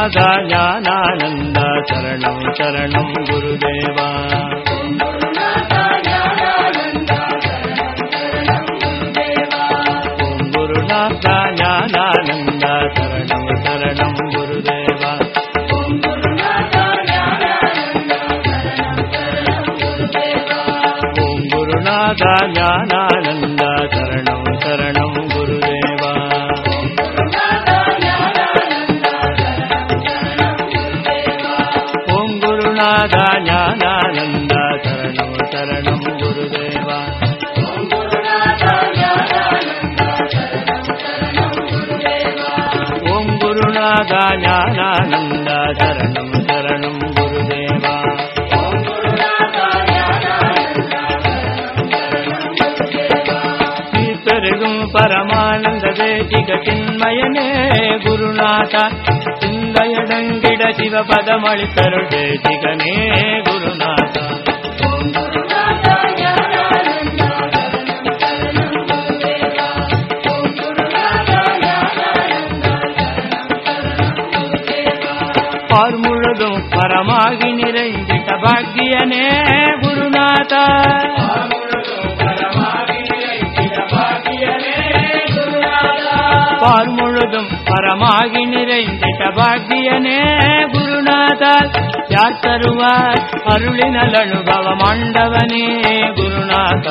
ಗುರುನಾಥ ಜ್ಞಾನಾನಂದ ಶರಣಂ ಶರಣಂ ಗುರುದೇವ. ಓಂ ಗುರುನಾಥ ಜ್ಞಾನಾನಂದ ಶರಣಂ ಶರಣಂ ಗುರುದೇವ. ಓಂ ಗುರುನಾಥ ಜ್ಞಾನಾನಂದ ಶರಣಂ ಶರಣಂ ಗುರುದೇವ. ಓಂ ಗುರುನಾಥ ಜ್ಞಾನಾನಂದ ಶರಣಂ ಶರಣಂ ಗುರುದೇವ. ಓಂ ಗುರುನಾಥ ಜ್ಞಾನಾನಂದ ಶರಣಂ ಶರಣಂ ಗುರುದೇವ. ಪರಮಾನಂದ ದೇಶಿಕ ಚಿನ್ಮಯನೇ ಗುರುನಾಥ ಚಿಂದಯಡಂಗಿಡ ಶಿವ ಪದಮಳಿತರು ದೇಶಿಕನೇ ಗುರುನಾಥ. பார்முழுதும் பரமாகி நிறைந்திட்ட பாக்கியனே குருநாத. பார்முழுதும் பரமாகி நிறைந்திட்ட பாக்கியனே குருநாத. யார் தருவார் அருளினல் அனுபவ மாண்டவனே குருநாத.